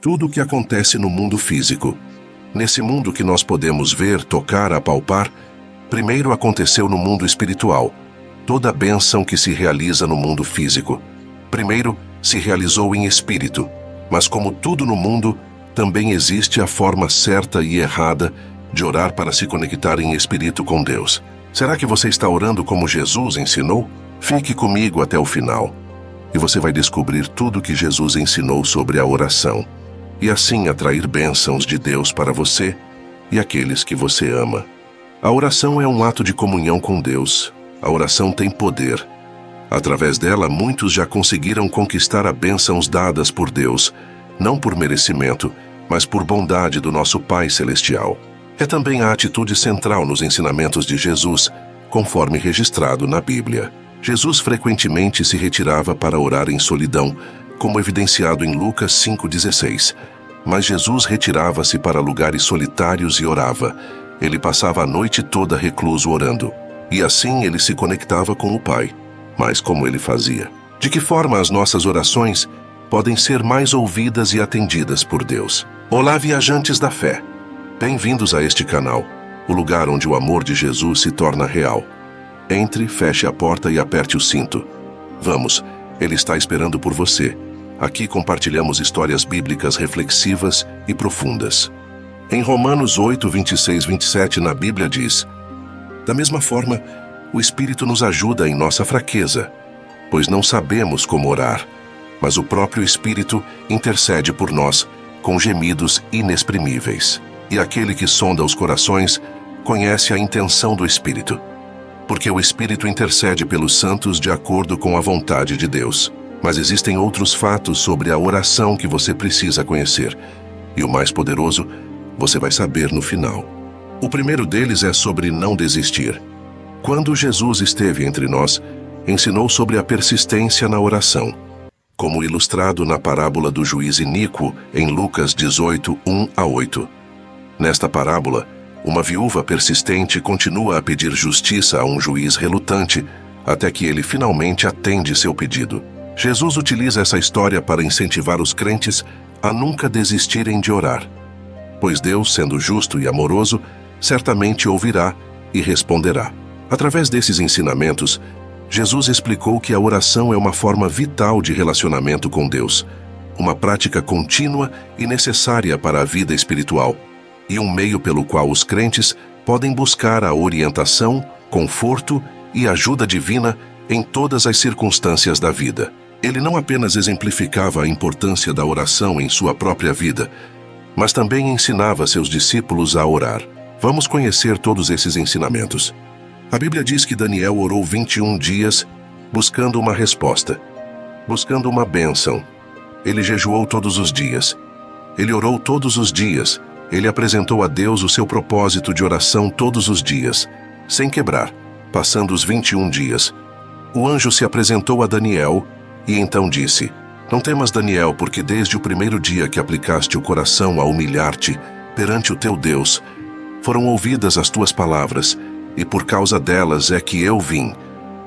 Tudo o que acontece no mundo físico. Nesse mundo que nós podemos ver, tocar, apalpar, primeiro aconteceu no mundo espiritual. Toda a bênção que se realiza no mundo físico, primeiro se realizou em espírito. Mas como tudo no mundo, também existe a forma certa e errada de orar para se conectar em espírito com Deus. Será que você está orando como Jesus ensinou? Fique comigo até o final, e você vai descobrir tudo que Jesus ensinou sobre a oração, e assim atrair bênçãos de Deus para você e aqueles que você ama. A oração é um ato de comunhão com Deus. A oração tem poder. Através dela, muitos já conseguiram conquistar as bênçãos dadas por Deus, não por merecimento, mas por bondade do nosso Pai Celestial. É também a atitude central nos ensinamentos de Jesus, conforme registrado na Bíblia. Jesus frequentemente se retirava para orar em solidão, como evidenciado em Lucas 5,16. Mas Jesus retirava-se para lugares solitários e orava. Ele passava a noite toda recluso orando. E assim ele se conectava com o Pai. Mas como ele fazia? De que forma as nossas orações podem ser mais ouvidas e atendidas por Deus? Olá, viajantes da fé! Bem-vindos a este canal, o lugar onde o amor de Jesus se torna real. Entre, feche a porta e aperte o cinto. Vamos, ele está esperando por você. Aqui compartilhamos histórias bíblicas reflexivas e profundas. Em Romanos 8, 26, 27, na Bíblia diz: da mesma forma, o Espírito nos ajuda em nossa fraqueza, pois não sabemos como orar, mas o próprio Espírito intercede por nós com gemidos inexprimíveis. E aquele que sonda os corações conhece a intenção do Espírito, porque o Espírito intercede pelos santos de acordo com a vontade de Deus. Mas existem outros fatos sobre a oração que você precisa conhecer, e o mais poderoso você vai saber no final. O primeiro deles é sobre não desistir. Quando Jesus esteve entre nós, ensinou sobre a persistência na oração, como ilustrado na parábola do juiz iníquo em Lucas 18, 1-8. Nesta parábola, uma viúva persistente continua a pedir justiça a um juiz relutante, até que ele finalmente atende seu pedido. Jesus utiliza essa história para incentivar os crentes a nunca desistirem de orar, pois Deus, sendo justo e amoroso, certamente ouvirá e responderá. Através desses ensinamentos, Jesus explicou que a oração é uma forma vital de relacionamento com Deus, uma prática contínua e necessária para a vida espiritual, e um meio pelo qual os crentes podem buscar a orientação, conforto e ajuda divina em todas as circunstâncias da vida. Ele não apenas exemplificava a importância da oração em sua própria vida, mas também ensinava seus discípulos a orar. Vamos conhecer todos esses ensinamentos. A Bíblia diz que Daniel orou 21 dias buscando uma resposta, buscando uma bênção. Ele jejuou todos os dias. Ele orou todos os dias. Ele apresentou a Deus o seu propósito de oração todos os dias, sem quebrar. Passando os 21 dias, o anjo se apresentou a Daniel e então disse: não temas, Daniel, porque desde o primeiro dia que aplicaste o coração a humilhar-te perante o teu Deus, foram ouvidas as tuas palavras, e por causa delas é que eu vim.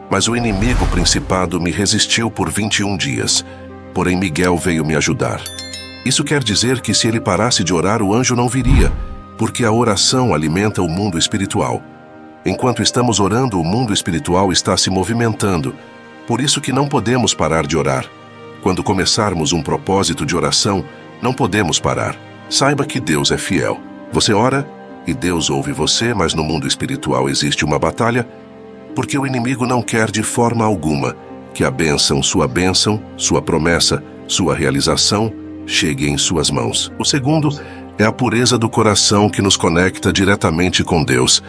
Mas o inimigo principado me resistiu por 21 dias, porém Miguel veio me ajudar. Isso quer dizer que se ele parasse de orar, o anjo não viria, porque a oração alimenta o mundo espiritual. Enquanto estamos orando, o mundo espiritual está se movimentando. Por isso que não podemos parar de orar. Quando começarmos um propósito de oração, não podemos parar. Saiba que Deus é fiel. Você ora e Deus ouve você, mas no mundo espiritual existe uma batalha, porque o inimigo não quer de forma alguma que a bênção, sua promessa, sua realização chegue em suas mãos. O segundo é a pureza do coração, que nos conecta diretamente com Deus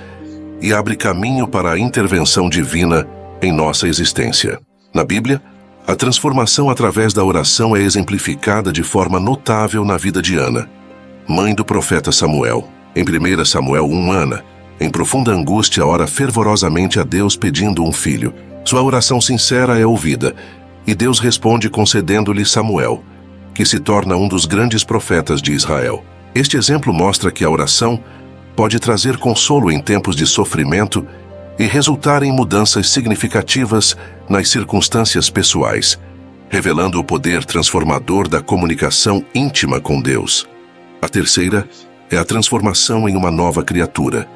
e abre caminho para a intervenção divina em nossa existência. Na Bíblia, a transformação através da oração é exemplificada de forma notável na vida de Ana, mãe do profeta Samuel. Em 1 Samuel 1, Ana, em profunda angústia, ora fervorosamente a Deus pedindo um filho. Sua oração sincera é ouvida, e Deus responde concedendo-lhe Samuel, que se torna um dos grandes profetas de Israel. Este exemplo mostra que a oração pode trazer consolo em tempos de sofrimento e resultar em mudanças significativas nas circunstâncias pessoais. revelando o poder transformador da comunicação íntima com Deus. A terceira é a transformação em uma nova criatura.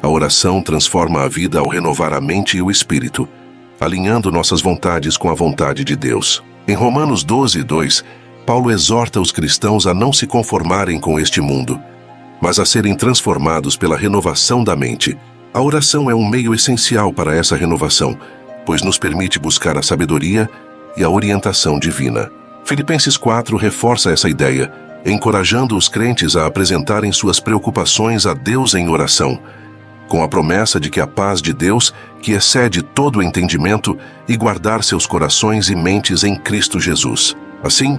A oração transforma a vida ao renovar a mente e o espírito, alinhando nossas vontades com a vontade de Deus. Em Romanos 12:2, Paulo exorta os cristãos a não se conformarem com este mundo, mas a serem transformados pela renovação da mente. A oração é um meio essencial para essa renovação, pois nos permite buscar a sabedoria e a orientação divina. Filipenses 4 reforça essa ideia, encorajando os crentes a apresentarem suas preocupações a Deus em oração, com a promessa de que a paz de Deus, que excede todo o entendimento, e guardar seus corações e mentes em Cristo Jesus. Assim,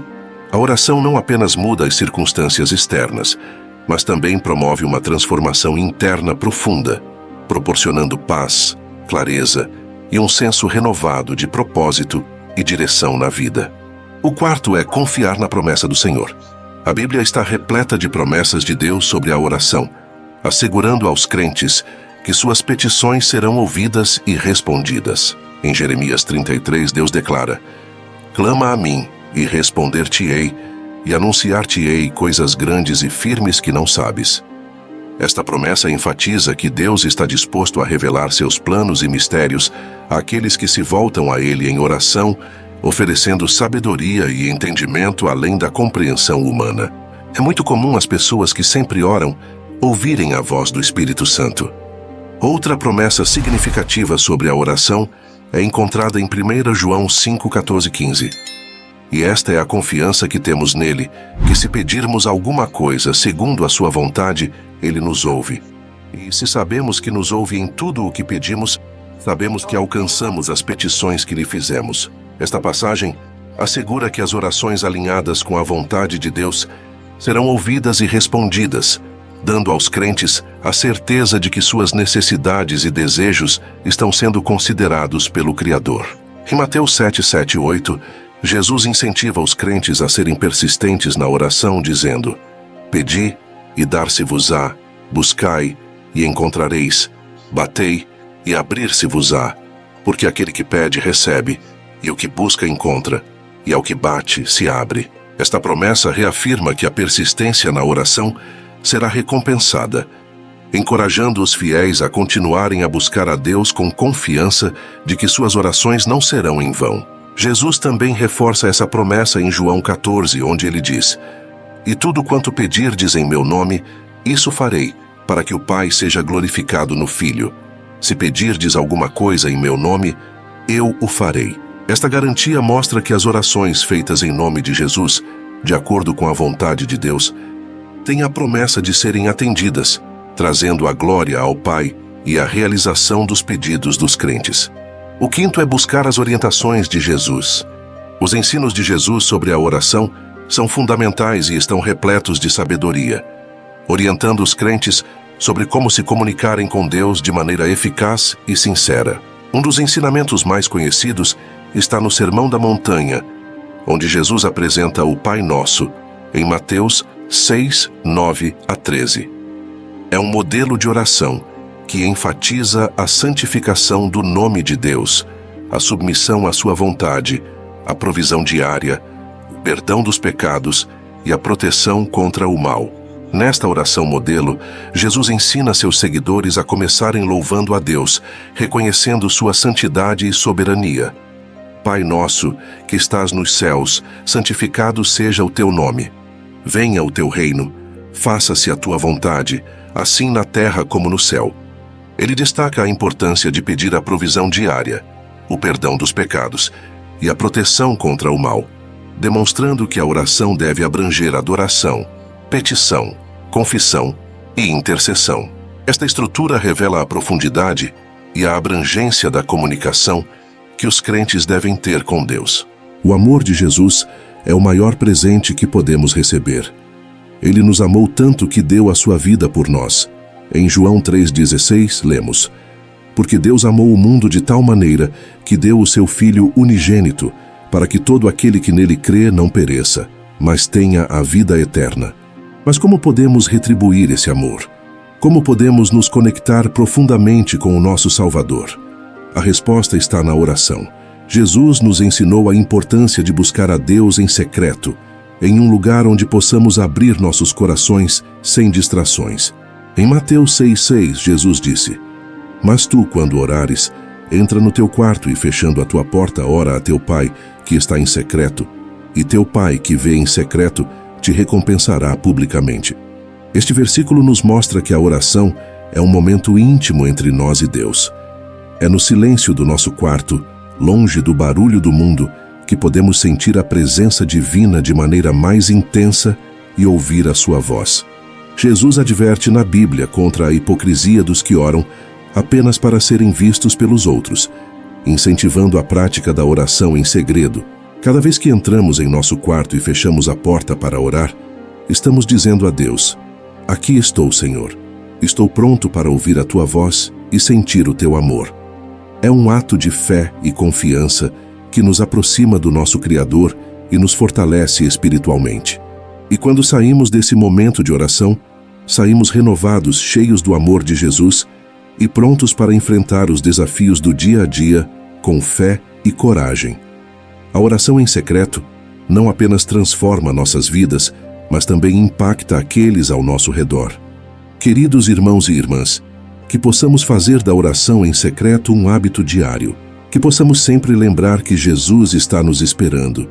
a oração não apenas muda as circunstâncias externas, mas também promove uma transformação interna profunda, proporcionando paz, clareza e um senso renovado de propósito e direção na vida. O quarto é confiar na promessa do Senhor. A Bíblia está repleta de promessas de Deus sobre a oração, assegurando aos crentes que suas petições serão ouvidas e respondidas. Em Jeremias 33, Deus declara: "Clama a mim, e responder-te-ei, e anunciar-te-ei coisas grandes e firmes que não sabes." Esta promessa enfatiza que Deus está disposto a revelar seus planos e mistérios àqueles que se voltam a Ele em oração, oferecendo sabedoria e entendimento além da compreensão humana. É muito comum as pessoas que sempre oram ouvirem a voz do Espírito Santo. Outra promessa significativa sobre a oração é encontrada em 1 João 5:14-15. E esta é a confiança que temos nele, que se pedirmos alguma coisa segundo a sua vontade, ele nos ouve. E se sabemos que nos ouve em tudo o que pedimos, sabemos que alcançamos as petições que lhe fizemos. Esta passagem assegura que as orações alinhadas com a vontade de Deus serão ouvidas e respondidas, dando aos crentes a certeza de que suas necessidades e desejos estão sendo considerados pelo Criador. Em Mateus 7:7-8, Jesus incentiva os crentes a serem persistentes na oração, dizendo: "Pedi, e dar-se-vos-á, buscai, e encontrareis, batei, e abrir-se-vos-á, porque aquele que pede, recebe, e o que busca, encontra, e ao que bate, se abre." Esta promessa reafirma que a persistência na oração será recompensada, encorajando os fiéis a continuarem a buscar a Deus com confiança de que suas orações não serão em vão. Jesus também reforça essa promessa em João 14, onde ele diz: "E tudo quanto pedirdes em meu nome, isso farei, para que o Pai seja glorificado no Filho. Se pedirdes alguma coisa em meu nome, eu o farei." Esta garantia mostra que as orações feitas em nome de Jesus, de acordo com a vontade de Deus, têm a promessa de serem atendidas, trazendo a glória ao Pai e a realização dos pedidos dos crentes. O quinto é buscar as orientações de Jesus. Os ensinos de Jesus sobre a oração são fundamentais e estão repletos de sabedoria, orientando os crentes sobre como se comunicarem com Deus de maneira eficaz e sincera. Um dos ensinamentos mais conhecidos está no Sermão da Montanha, onde Jesus apresenta o Pai Nosso, em Mateus 6:9-13. É um modelo de oração que enfatiza a santificação do nome de Deus, a submissão à sua vontade, a provisão diária, o perdão dos pecados e a proteção contra o mal. Nesta oração modelo, Jesus ensina seus seguidores a começarem louvando a Deus, reconhecendo sua santidade e soberania. Pai nosso, que estás nos céus, santificado seja o teu nome. Venha o teu reino, faça-se a tua vontade, assim na terra como no céu. Ele destaca a importância de pedir a provisão diária, o perdão dos pecados e a proteção contra o mal, demonstrando que a oração deve abranger adoração, petição, confissão e intercessão. Esta estrutura revela a profundidade e a abrangência da comunicação que os crentes devem ter com Deus. O amor de Jesus é o maior presente que podemos receber. Ele nos amou tanto que deu a sua vida por nós. Em João 3,16, lemos: "Porque Deus amou o mundo de tal maneira que deu o seu Filho unigênito, para que todo aquele que nele crê não pereça, mas tenha a vida eterna." Mas como podemos retribuir esse amor? Como podemos nos conectar profundamente com o nosso Salvador? A resposta está na oração. Jesus nos ensinou a importância de buscar a Deus em secreto, em um lugar onde possamos abrir nossos corações sem distrações. Em Mateus 6,6, Jesus disse: Mas tu, quando orares, entra no teu quarto e, fechando a tua porta, ora a teu Pai, que está em secreto, e teu Pai, que vê em secreto, te recompensará publicamente. Este versículo nos mostra que a oração é um momento íntimo entre nós e Deus. É no silêncio do nosso quarto, longe do barulho do mundo, que podemos sentir a presença divina de maneira mais intensa e ouvir a sua voz. Jesus adverte na Bíblia contra a hipocrisia dos que oram apenas para serem vistos pelos outros, incentivando a prática da oração em segredo. Cada vez que entramos em nosso quarto e fechamos a porta para orar, estamos dizendo a Deus: Aqui estou, Senhor. Estou pronto para ouvir a tua voz e sentir o teu amor. É um ato de fé e confiança que nos aproxima do nosso Criador e nos fortalece espiritualmente. E quando saímos desse momento de oração, saímos renovados, cheios do amor de Jesus e prontos para enfrentar os desafios do dia a dia com fé e coragem. A oração em secreto não apenas transforma nossas vidas, mas também impacta aqueles ao nosso redor. Queridos irmãos e irmãs, que possamos fazer da oração em secreto um hábito diário, que possamos sempre lembrar que Jesus está nos esperando,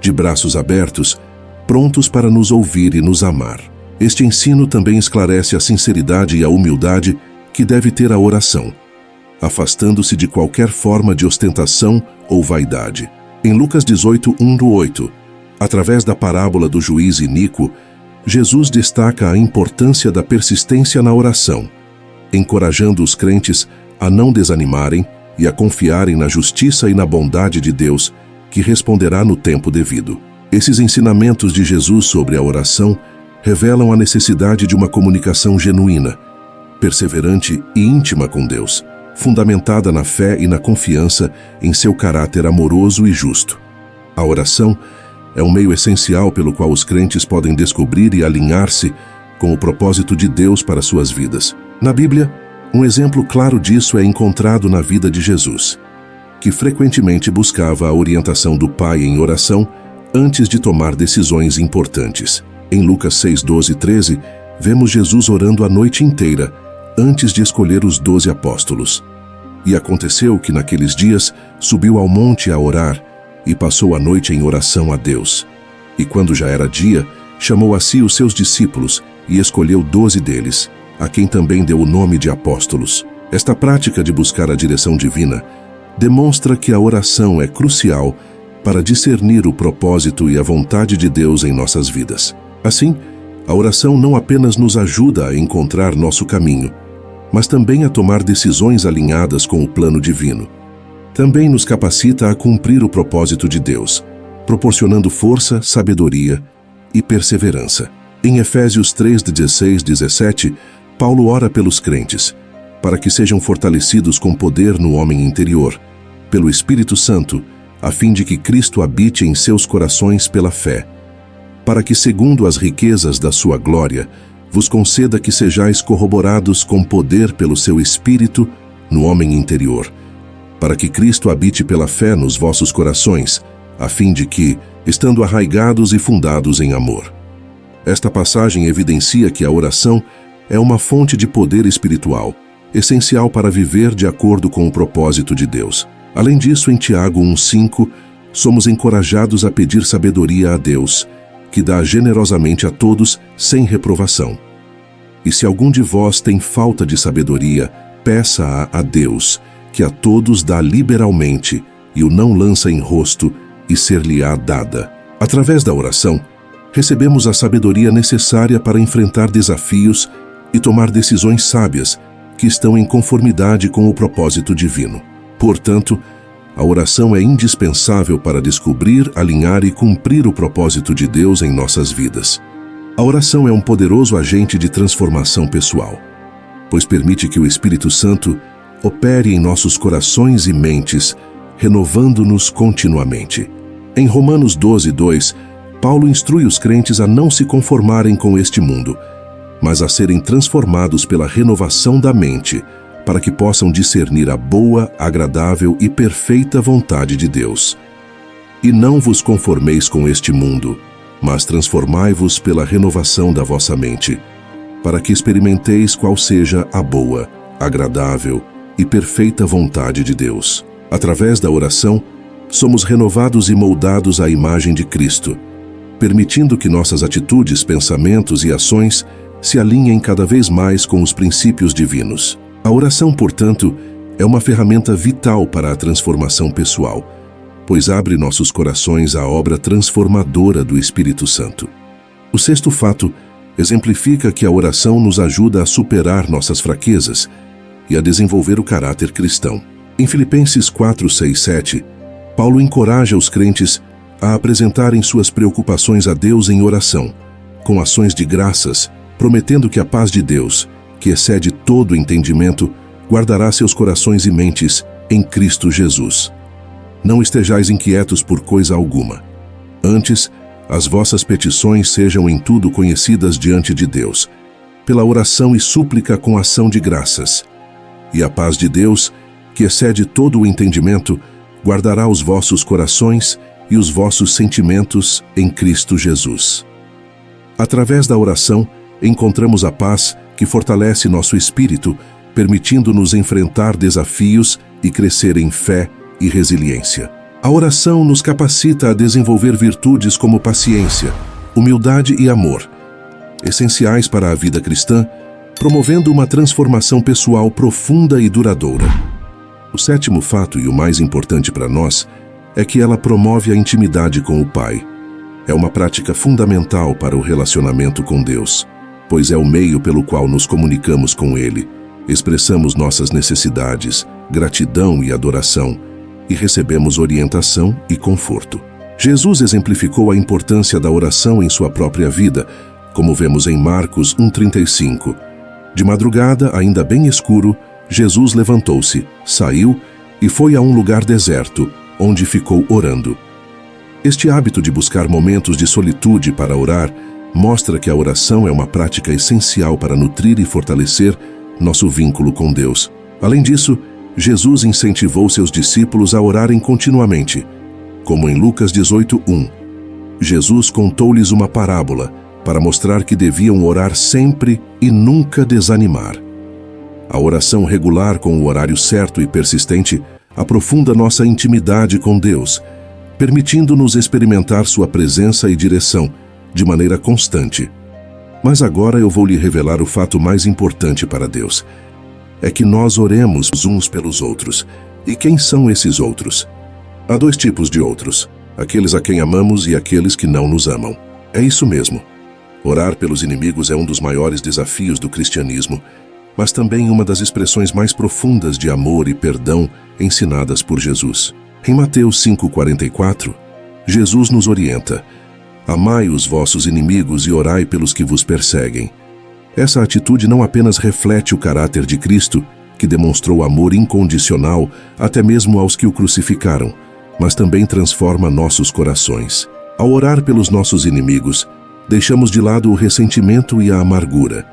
de braços abertos, prontos para nos ouvir e nos amar. Este ensino também esclarece a sinceridade e a humildade que deve ter a oração, afastando-se de qualquer forma de ostentação ou vaidade. Em Lucas 18:1-8, através da parábola do juiz iníquo, Jesus destaca a importância da persistência na oração, encorajando os crentes a não desanimarem e a confiarem na justiça e na bondade de Deus, que responderá no tempo devido. Esses ensinamentos de Jesus sobre a oração revelam a necessidade de uma comunicação genuína, perseverante e íntima com Deus, fundamentada na fé e na confiança em seu caráter amoroso e justo. A oração é um meio essencial pelo qual os crentes podem descobrir e alinhar-se com o propósito de Deus para suas vidas. Na Bíblia, um exemplo claro disso é encontrado na vida de Jesus, que frequentemente buscava a orientação do Pai em oração antes de tomar decisões importantes. Em Lucas 6:12-13, vemos Jesus orando a noite inteira antes de escolher os 12 apóstolos. E aconteceu que naqueles dias subiu ao monte a orar e passou a noite em oração a Deus. E quando já era dia, chamou a si os seus discípulos e escolheu 12 deles, a quem também deu o nome de apóstolos. Esta prática de buscar a direção divina demonstra que a oração é crucial para discernir o propósito e a vontade de Deus em nossas vidas. Assim, a oração não apenas nos ajuda a encontrar nosso caminho, mas também a tomar decisões alinhadas com o plano divino. Também nos capacita a cumprir o propósito de Deus, proporcionando força, sabedoria e perseverança. Em Efésios 3:16-17, Paulo ora pelos crentes, para que sejam fortalecidos com poder no homem interior, pelo Espírito Santo, a fim de que Cristo habite em seus corações pela fé, para que, segundo as riquezas da sua glória, vos conceda que sejais corroborados com poder pelo seu Espírito no homem interior, para que Cristo habite pela fé nos vossos corações, a fim de que, estando arraigados e fundados em amor. Esta passagem evidencia que a oração é uma fonte de poder espiritual, essencial para viver de acordo com o propósito de Deus. Além disso, em Tiago 1:5, somos encorajados a pedir sabedoria a Deus, que dá generosamente a todos, sem reprovação. E se algum de vós tem falta de sabedoria, peça-a a Deus, que a todos dá liberalmente, e o não lança em rosto, e ser-lhe-á dada. Através da oração, recebemos a sabedoria necessária para enfrentar desafios e tomar decisões sábias, que estão em conformidade com o propósito divino. Portanto, a oração é indispensável para descobrir, alinhar e cumprir o propósito de Deus em nossas vidas. A oração é um poderoso agente de transformação pessoal, pois permite que o Espírito Santo opere em nossos corações e mentes, renovando-nos continuamente. Em Romanos 12:2, Paulo instrui os crentes a não se conformarem com este mundo, mas a serem transformados pela renovação da mente, para que possam discernir a boa, agradável e perfeita vontade de Deus. E não vos conformeis com este mundo, mas transformai-vos pela renovação da vossa mente, para que experimenteis qual seja a boa, agradável e perfeita vontade de Deus. Através da oração, somos renovados e moldados à imagem de Cristo, permitindo que nossas atitudes, pensamentos e ações se alinhem cada vez mais com os princípios divinos. A oração, portanto, é uma ferramenta vital para a transformação pessoal, pois abre nossos corações à obra transformadora do Espírito Santo. O sexto fato exemplifica que a oração nos ajuda a superar nossas fraquezas e a desenvolver o caráter cristão. Em Filipenses 4, 6, 7, Paulo encoraja os crentes a apresentarem suas preocupações a Deus em oração, com ações de graças, prometendo que a paz de Deus, que excede todo entendimento, guardará seus corações e mentes em Cristo Jesus. Não estejais inquietos por coisa alguma. Antes, as vossas petições sejam em tudo conhecidas diante de Deus, pela oração e súplica com ação de graças. E a paz de Deus, que excede todo o entendimento, guardará os vossos corações e os vossos sentimentos em Cristo Jesus. Através da oração, encontramos a paz que fortalece nosso espírito, permitindo-nos enfrentar desafios e crescer em fé e resiliência. A oração nos capacita a desenvolver virtudes como paciência, humildade e amor, essenciais para a vida cristã, promovendo uma transformação pessoal profunda e duradoura. O sétimo fato, e o mais importante para nós, é que ela promove a intimidade com o Pai. É uma prática fundamental para o relacionamento com Deus, pois é o meio pelo qual nos comunicamos com Ele, expressamos nossas necessidades, gratidão e adoração, e recebemos orientação e conforto. Jesus exemplificou a importância da oração em sua própria vida, como vemos em Marcos 1,35. De madrugada, ainda bem escuro, Jesus levantou-se, saiu e foi a um lugar deserto, onde ficou orando. Este hábito de buscar momentos de solitude para orar mostra que a oração é uma prática essencial para nutrir e fortalecer nosso vínculo com Deus. Além disso, Jesus incentivou seus discípulos a orarem continuamente, como em Lucas 18:1. Jesus contou-lhes uma parábola para mostrar que deviam orar sempre e nunca desanimar. A oração regular com o horário certo e persistente aprofunda nossa intimidade com Deus, permitindo-nos experimentar sua presença e direção de maneira constante. Mas agora eu vou lhe revelar o fato mais importante para Deus. É que nós oremos uns pelos outros. E quem são esses outros? Há dois tipos de outros: aqueles a quem amamos e aqueles que não nos amam. É isso mesmo. Orar pelos inimigos é um dos maiores desafios do cristianismo, mas também uma das expressões mais profundas de amor e perdão ensinadas por Jesus. Em Mateus 5,44, Jesus nos orienta: amai os vossos inimigos e orai pelos que vos perseguem. Essa atitude não apenas reflete o caráter de Cristo, que demonstrou amor incondicional até mesmo aos que o crucificaram, mas também transforma nossos corações. Ao orar pelos nossos inimigos, deixamos de lado o ressentimento e a amargura,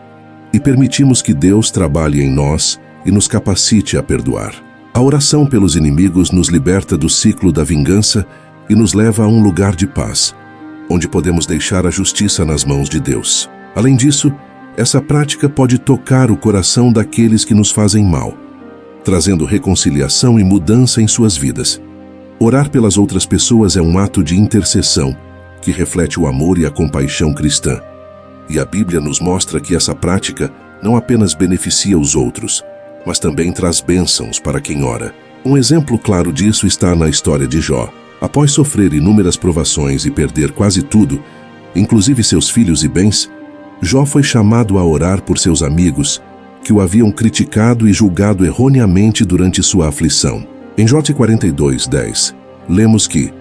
e permitimos que Deus trabalhe em nós e nos capacite a perdoar. A oração pelos inimigos nos liberta do ciclo da vingança e nos leva a um lugar de paz, onde podemos deixar a justiça nas mãos de Deus. Além disso, essa prática pode tocar o coração daqueles que nos fazem mal, trazendo reconciliação e mudança em suas vidas. Orar pelas outras pessoas é um ato de intercessão que reflete o amor e a compaixão cristã. E a Bíblia nos mostra que essa prática não apenas beneficia os outros, mas também traz bênçãos para quem ora. Um exemplo claro disso está na história de Jó. Após sofrer inúmeras provações e perder quase tudo, inclusive seus filhos e bens, Jó foi chamado a orar por seus amigos, que o haviam criticado e julgado erroneamente durante sua aflição. Em Jó 42:10, lemos que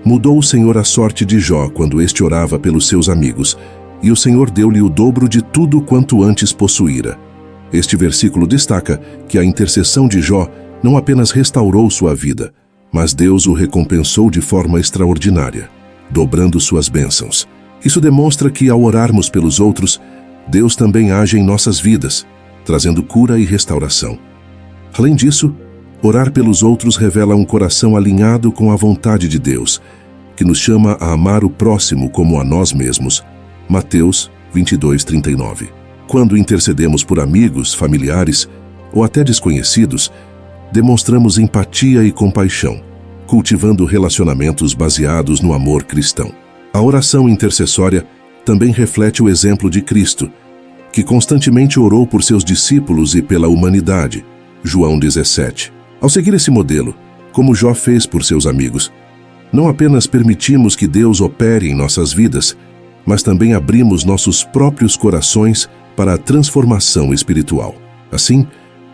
mudou o Senhor a sorte de Jó quando este orava pelos seus amigos, e o Senhor deu-lhe o dobro de tudo quanto antes possuíra. Este versículo destaca que a intercessão de Jó não apenas restaurou sua vida, mas Deus o recompensou de forma extraordinária, dobrando suas bênçãos. Isso demonstra que, ao orarmos pelos outros, Deus também age em nossas vidas, trazendo cura e restauração. Além disso, orar pelos outros revela um coração alinhado com a vontade de Deus, que nos chama a amar o próximo como a nós mesmos. Mateus 22:39. Quando intercedemos por amigos, familiares ou até desconhecidos, demonstramos empatia e compaixão, cultivando relacionamentos baseados no amor cristão. A oração intercessória também reflete o exemplo de Cristo, que constantemente orou por seus discípulos e pela humanidade. João 17. Ao seguir esse modelo, como Jó fez por seus amigos, não apenas permitimos que Deus opere em nossas vidas, mas também abrimos nossos próprios corações para a transformação espiritual. Assim,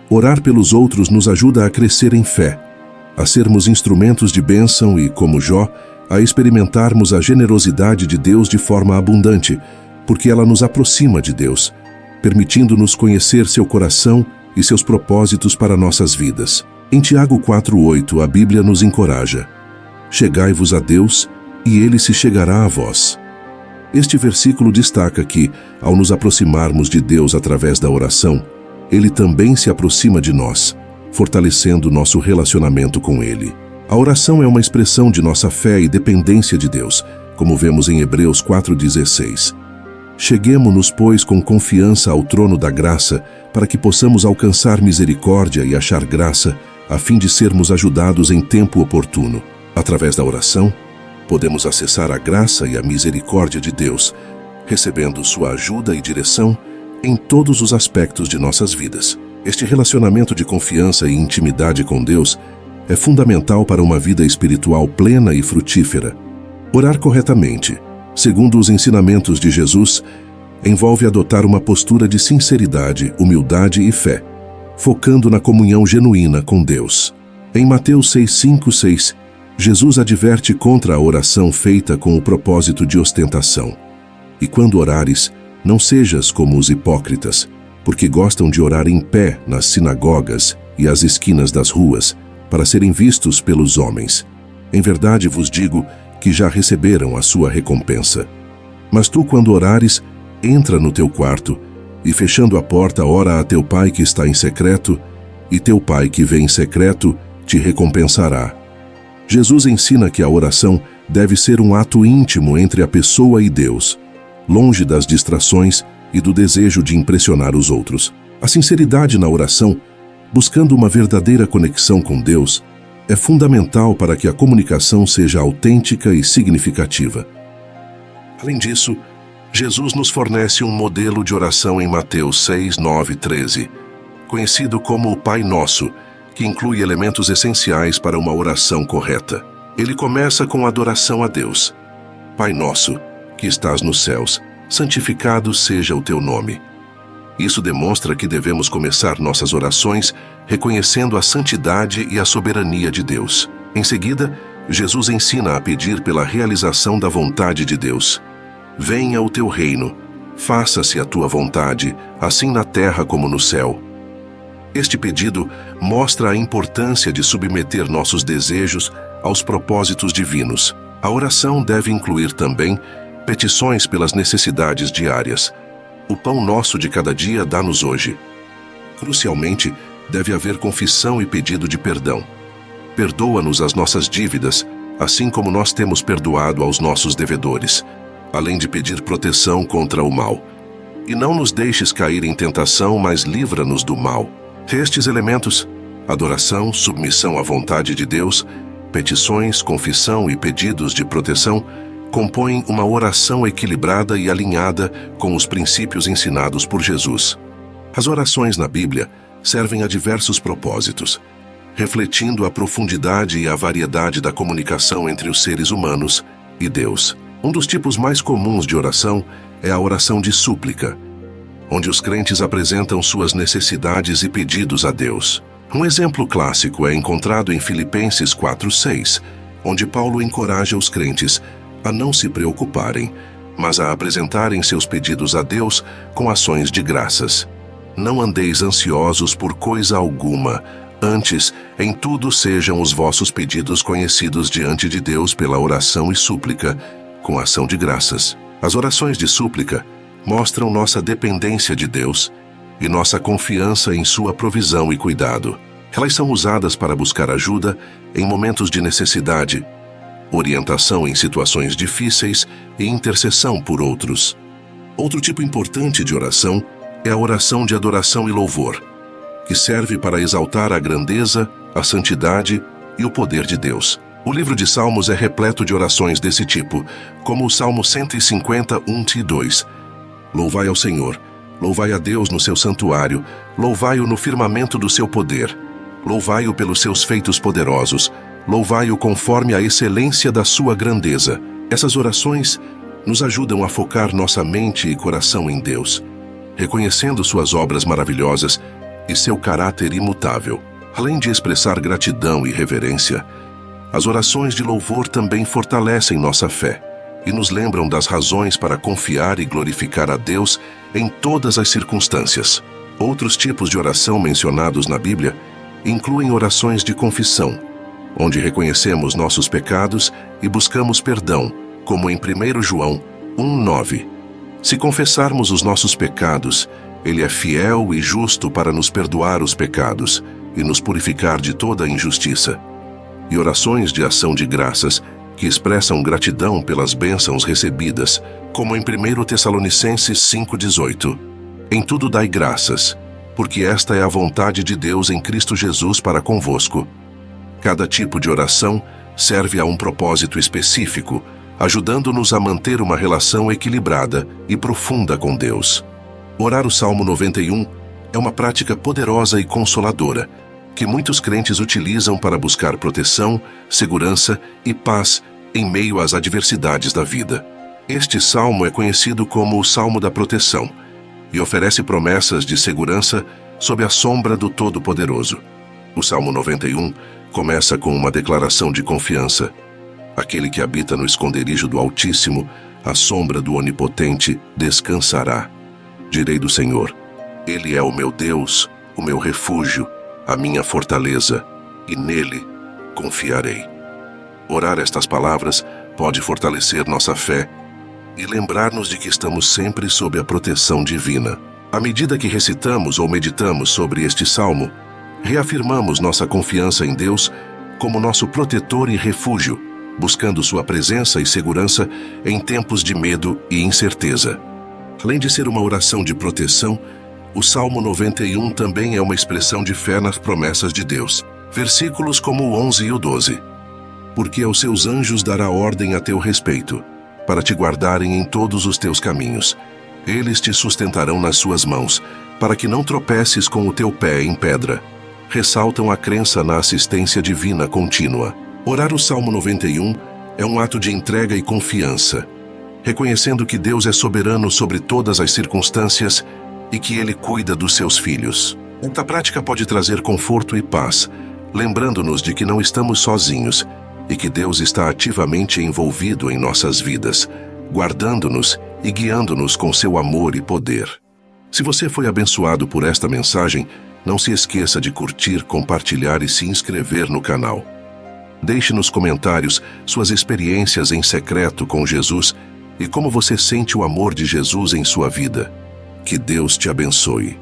orar pelos outros nos ajuda a crescer em fé, a sermos instrumentos de bênção e, como Jó, a experimentarmos a generosidade de Deus de forma abundante, porque ela nos aproxima de Deus, permitindo-nos conhecer seu coração e seus propósitos para nossas vidas. Em Tiago 4:8, a Bíblia nos encoraja: chegai-vos a Deus, e Ele se chegará a vós. Este versículo destaca que, ao nos aproximarmos de Deus através da oração, Ele também se aproxima de nós, fortalecendo nosso relacionamento com Ele. A oração é uma expressão de nossa fé e dependência de Deus, como vemos em Hebreus 4:16. Cheguemo-nos, pois, com confiança ao trono da graça, para que possamos alcançar misericórdia e achar graça, a fim de sermos ajudados em tempo oportuno. Através da oração, podemos acessar a graça e a misericórdia de Deus, recebendo sua ajuda e direção em todos os aspectos de nossas vidas. Este relacionamento de confiança e intimidade com Deus é fundamental para uma vida espiritual plena e frutífera. Orar corretamente, segundo os ensinamentos de Jesus, envolve adotar uma postura de sinceridade, humildade e fé, focando na comunhão genuína com Deus. Em Mateus 6:5-6, Jesus adverte contra a oração feita com o propósito de ostentação. E quando orares, não sejas como os hipócritas, porque gostam de orar em pé nas sinagogas e às esquinas das ruas, para serem vistos pelos homens. Em verdade vos digo que já receberam a sua recompensa. Mas tu, quando orares, entra no teu quarto, e fechando a porta, ora a teu pai que está em secreto, e teu pai que vê em secreto te recompensará. Jesus ensina que a oração deve ser um ato íntimo entre a pessoa e Deus, longe das distrações e do desejo de impressionar os outros. A sinceridade na oração, buscando uma verdadeira conexão com Deus, é fundamental para que a comunicação seja autêntica e significativa. Além disso, Jesus nos fornece um modelo de oração em Mateus 6, 9 e 13, conhecido como o Pai Nosso, que inclui elementos essenciais para uma oração correta. Ele começa com adoração a Deus. Pai nosso, que estás nos céus, santificado seja o teu nome. Isso demonstra que devemos começar nossas orações reconhecendo a santidade e a soberania de Deus. Em seguida, Jesus ensina a pedir pela realização da vontade de Deus. Venha o teu reino, faça-se a tua vontade, assim na terra como no céu. Este pedido mostra a importância de submeter nossos desejos aos propósitos divinos. A oração deve incluir também petições pelas necessidades diárias. O pão nosso de cada dia dá-nos hoje. Crucialmente, deve haver confissão e pedido de perdão. Perdoa-nos as nossas dívidas, assim como nós temos perdoado aos nossos devedores, além de pedir proteção contra o mal. E não nos deixes cair em tentação, mas livra-nos do mal. Estes elementos, adoração, submissão à vontade de Deus, petições, confissão e pedidos de proteção, compõem uma oração equilibrada e alinhada com os princípios ensinados por Jesus. As orações na Bíblia servem a diversos propósitos, refletindo a profundidade e a variedade da comunicação entre os seres humanos e Deus. Um dos tipos mais comuns de oração é a oração de súplica, onde os crentes apresentam suas necessidades e pedidos a Deus. Um exemplo clássico é encontrado em Filipenses 4:6, onde Paulo encoraja os crentes a não se preocuparem, mas a apresentarem seus pedidos a Deus com ações de graças. Não andeis ansiosos por coisa alguma, antes, em tudo sejam os vossos pedidos conhecidos diante de Deus pela oração e súplica, com ação de graças. As orações de súplica mostram nossa dependência de Deus e nossa confiança em sua provisão e cuidado. Elas são usadas para buscar ajuda em momentos de necessidade, orientação em situações difíceis e intercessão por outros. Outro tipo importante de oração é a oração de adoração e louvor, que serve para exaltar a grandeza, a santidade e o poder de Deus. O livro de Salmos é repleto de orações desse tipo, como o Salmo 150, 1 e 2. Louvai ao Senhor, louvai a Deus no seu santuário, louvai-o no firmamento do seu poder, louvai-o pelos seus feitos poderosos, louvai-o conforme a excelência da sua grandeza. Essas orações nos ajudam a focar nossa mente e coração em Deus, reconhecendo suas obras maravilhosas e seu caráter imutável. Além de expressar gratidão e reverência, as orações de louvor também fortalecem nossa fé e nos lembram das razões para confiar e glorificar a Deus em todas as circunstâncias. Outros tipos de oração mencionados na Bíblia incluem orações de confissão, onde reconhecemos nossos pecados e buscamos perdão, como em 1 João 1,9. Se confessarmos os nossos pecados, Ele é fiel e justo para nos perdoar os pecados e nos purificar de toda injustiça. E orações de ação de graças, que expressam gratidão pelas bênçãos recebidas, como em 1 Tessalonicenses 5,18. Em tudo dai graças, porque esta é a vontade de Deus em Cristo Jesus para convosco. Cada tipo de oração serve a um propósito específico, ajudando-nos a manter uma relação equilibrada e profunda com Deus. Orar o Salmo 91 é uma prática poderosa e consoladora, que muitos crentes utilizam para buscar proteção, segurança e paz em meio às adversidades da vida. Este salmo é conhecido como o Salmo da Proteção e oferece promessas de segurança sob a sombra do Todo-Poderoso. O Salmo 91 começa com uma declaração de confiança. Aquele que habita no esconderijo do Altíssimo, à sombra do Onipotente, descansará. Direi do Senhor: Ele é o meu Deus, o meu refúgio, a minha fortaleza, e nele confiarei. Orar estas palavras pode fortalecer nossa fé e lembrar-nos de que estamos sempre sob a proteção divina. À medida que recitamos ou meditamos sobre este salmo, reafirmamos nossa confiança em Deus como nosso protetor e refúgio, buscando sua presença e segurança em tempos de medo e incerteza. Além de ser uma oração de proteção, o Salmo 91 também é uma expressão de fé nas promessas de Deus. Versículos como o 11 e o 12. Porque aos seus anjos dará ordem a teu respeito, para te guardarem em todos os teus caminhos. Eles te sustentarão nas suas mãos, para que não tropeces com o teu pé em pedra. Ressaltam a crença na assistência divina contínua. Orar o Salmo 91 é um ato de entrega e confiança, reconhecendo que Deus é soberano sobre todas as circunstâncias e que Ele cuida dos seus filhos. Esta prática pode trazer conforto e paz, lembrando-nos de que não estamos sozinhos e que Deus está ativamente envolvido em nossas vidas, guardando-nos e guiando-nos com seu amor e poder. Se você foi abençoado por esta mensagem, não se esqueça de curtir, compartilhar e se inscrever no canal. Deixe nos comentários suas experiências em secreto com Jesus e como você sente o amor de Jesus em sua vida. Que Deus te abençoe.